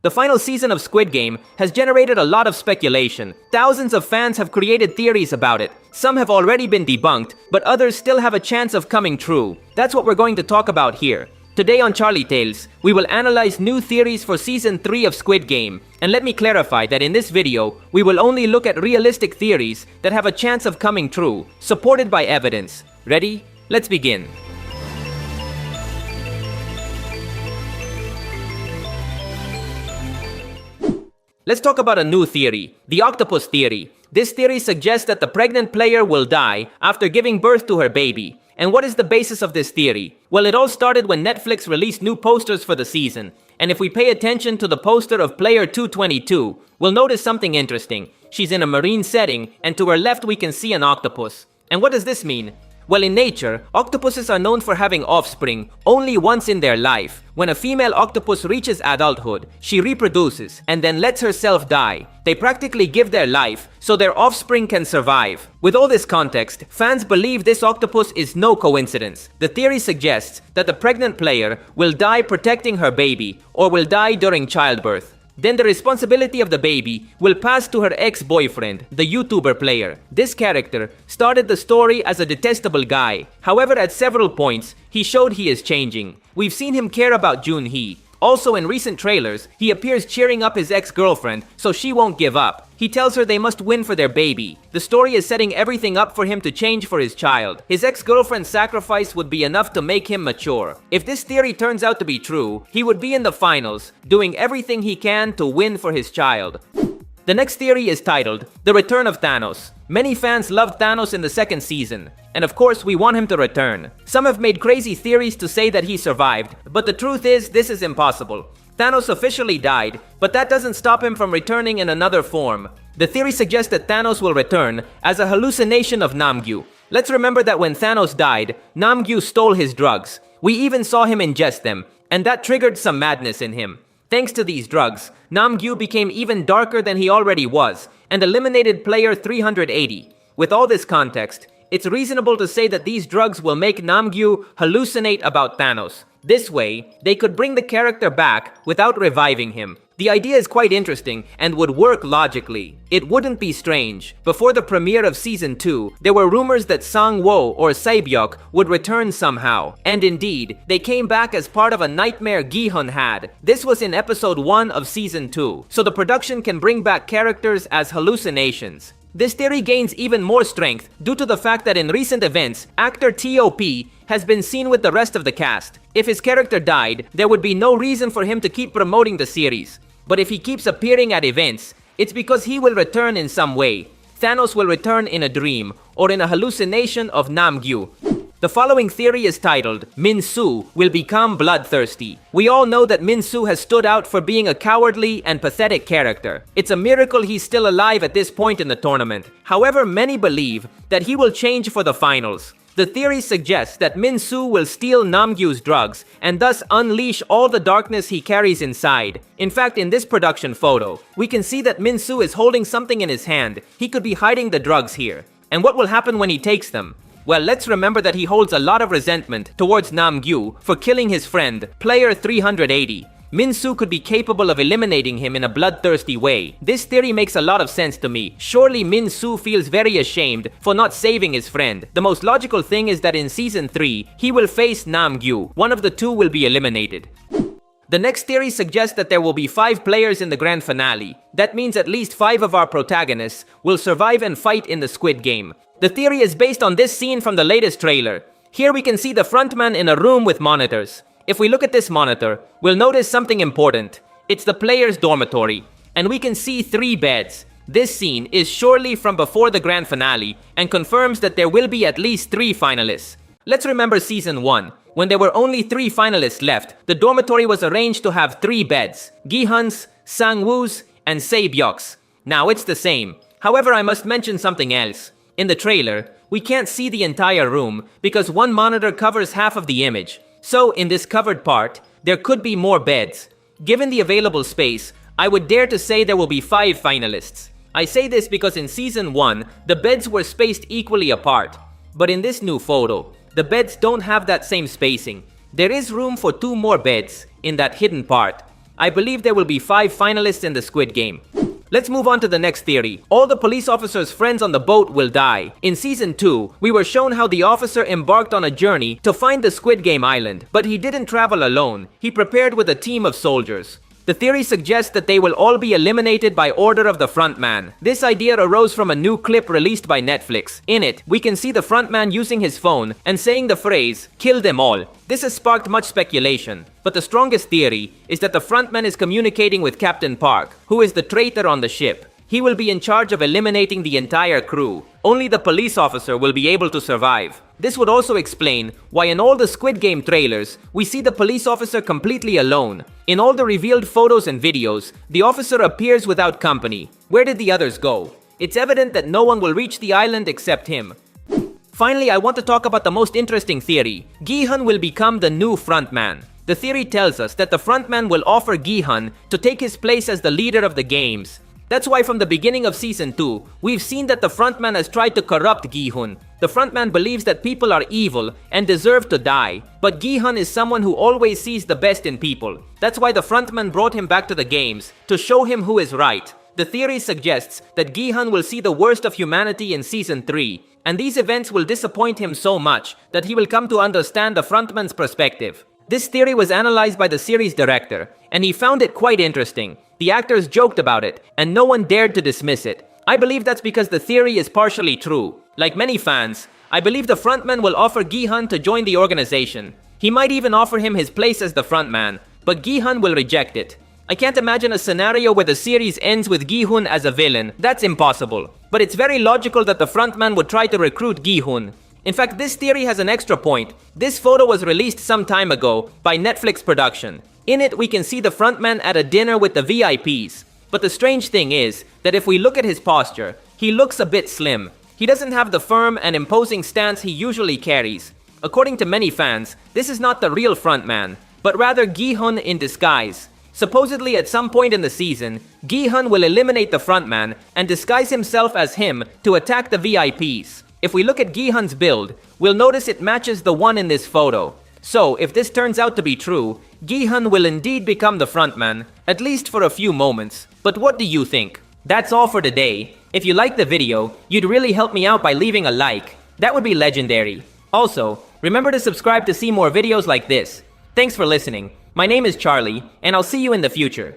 The final season of Squid Game has generated a lot of speculation. Thousands of fans have created theories about it. Some have already been debunked, but others still have a chance of coming true. That's what we're going to talk about here. Today on Charlietales, we will analyze new theories for Season 3 of Squid Game. And let me clarify that in this video, we will only look at realistic theories that have a chance of coming true, supported by evidence. Ready? Let's begin. Let's talk about a new theory, the octopus theory. This theory suggests that the pregnant player will die after giving birth to her baby. And what is the basis of this theory? Well, it all started when Netflix released new posters for the season. And if we pay attention to the poster of Player 222, we'll notice something interesting. She's in a marine setting, and to her left we can see an octopus. And what does this mean? Well, in nature, octopuses are known for having offspring only once in their life. When a female octopus reaches adulthood, she reproduces and then lets herself die. They practically give their life so their offspring can survive. With all this context, fans believe this octopus is no coincidence. The theory suggests that the pregnant player will die protecting her baby or will die during childbirth. Then the responsibility of the baby will pass to her ex-boyfriend, the YouTuber player. This character started the story as a detestable guy. However, at several points, he showed he is changing. We've seen him care about Junhee. Also, in recent trailers, he appears cheering up his ex-girlfriend so she won't give up. He tells her they must win for their baby. The story is setting everything up for him to change for his child. His ex-girlfriend's sacrifice would be enough to make him mature. If this theory turns out to be true, he would be in the finals, doing everything he can to win for his child. The next theory is titled, The Return of Thanos. Many fans loved Thanos in the second season, and of course we want him to return. Some have made crazy theories to say that he survived, but the truth is this is impossible. Thanos officially died, but that doesn't stop him from returning in another form. The theory suggests that Thanos will return as a hallucination of Namgyu. Let's remember that when Thanos died, Namgyu stole his drugs. We even saw him ingest them, and that triggered some madness in him. Thanks to these drugs, Namgyu became even darker than he already was, and eliminated player 380. With all this context, it's reasonable to say that these drugs will make Namgyu hallucinate about Thanos. This way, they could bring the character back without reviving him. The idea is quite interesting and would work logically. It wouldn't be strange. Before the premiere of Season 2, there were rumors that Sang-woo or Sae-byuk would return somehow. And indeed, they came back as part of a nightmare Gi-hun had. This was in episode 1 of Season 2, so the production can bring back characters as hallucinations. This theory gains even more strength due to the fact that in recent events, actor T.O.P. has been seen with the rest of the cast. If his character died, there would be no reason for him to keep promoting the series. But if he keeps appearing at events, it's because he will return in some way. Thanos will return in a dream or in a hallucination of Namgyu. The following theory is titled, Min-soo will become bloodthirsty. We all know that Min-soo has stood out for being a cowardly and pathetic character. It's a miracle he's still alive at this point in the tournament. However, many believe that he will change for the finals. The theory suggests that Min-soo will steal Namgyu's drugs and thus unleash all the darkness he carries inside. In fact, in this production photo, we can see that Min-soo is holding something in his hand. He could be hiding the drugs here. And what will happen when he takes them? Well, let's remember that he holds a lot of resentment towards Namgyu for killing his friend, player 380. Min-soo could be capable of eliminating him in a bloodthirsty way. This theory makes a lot of sense to me. Surely Min-soo feels very ashamed for not saving his friend. The most logical thing is that in Season 3, he will face Namgyu. One of the two will be eliminated. The next theory suggests that there will be 5 players in the grand finale. That means at least 5 of our protagonists will survive and fight in the Squid Game. The theory is based on this scene from the latest trailer. Here we can see the frontman in a room with monitors. If we look at this monitor, we'll notice something important. It's the player's dormitory, and we can see 3 beds. This scene is surely from before the grand finale and confirms that there will be at least 3 finalists. Let's remember Season 1. When there were only 3 finalists left, the dormitory was arranged to have 3 beds. Gi-hun's, Sang-woo's, and Sae-byuk's. Now it's the same. However, I must mention something else. In the trailer, we can't see the entire room because one monitor covers half of the image. So, in this covered part, there could be more beds. Given the available space, I would dare to say there will be 5 finalists. I say this because in Season 1, the beds were spaced equally apart. But in this new photo, the beds don't have that same spacing. There is room for 2 more beds in that hidden part. I believe there will be 5 finalists in the Squid Game. Let's move on to the next theory. All the police officers' friends on the boat will die. In Season 2, we were shown how the officer embarked on a journey to find the Squid Game island, but he didn't travel alone. He prepared with a team of soldiers. The theory suggests that they will all be eliminated by order of the frontman. This idea arose from a new clip released by Netflix. In it, we can see the frontman using his phone and saying the phrase, "Kill them all." This has sparked much speculation, but the strongest theory is that the frontman is communicating with Captain Park, who is the traitor on the ship. He will be in charge of eliminating the entire crew. Only the police officer will be able to survive. This would also explain why in all the Squid Game trailers, we see the police officer completely alone. In all the revealed photos and videos, the officer appears without company. Where did the others go? It's evident that no one will reach the island except him. Finally, I want to talk about the most interesting theory. Gi-hun will become the new frontman. The theory tells us that the frontman will offer Gi-hun to take his place as the leader of the games. That's why from the beginning of Season 2, we've seen that the frontman has tried to corrupt Gi-hun. The frontman believes that people are evil and deserve to die, but Gi-hun is someone who always sees the best in people. That's why the frontman brought him back to the games, to show him who is right. The theory suggests that Gi-hun will see the worst of humanity in Season 3, and these events will disappoint him so much that he will come to understand the frontman's perspective. This theory was analyzed by the series director, and he found it quite interesting. The actors joked about it, and no one dared to dismiss it. I believe that's because the theory is partially true. Like many fans, I believe the frontman will offer Gi-hun to join the organization. He might even offer him his place as the frontman, but Gi-hun will reject it. I can't imagine a scenario where the series ends with Gi-hun as a villain. That's impossible. But it's very logical that the frontman would try to recruit Gi-hun. In fact, this theory has an extra point. This photo was released some time ago by Netflix production. In it, we can see the frontman at a dinner with the VIPs. But the strange thing is that if we look at his posture, he looks a bit slim. He doesn't have the firm and imposing stance he usually carries. According to many fans, this is not the real frontman, but rather Gi-hun in disguise. Supposedly at some point in the season, Gi-hun will eliminate the frontman and disguise himself as him to attack the VIPs. If we look at Gi-hun's build, we'll notice it matches the one in this photo. So, if this turns out to be true, Gi-hun will indeed become the frontman, at least for a few moments. But what do you think? That's all for today. If you liked the video, you'd really help me out by leaving a like. That would be legendary. Also, remember to subscribe to see more videos like this. Thanks for listening. My name is Charlie, and I'll see you in the future.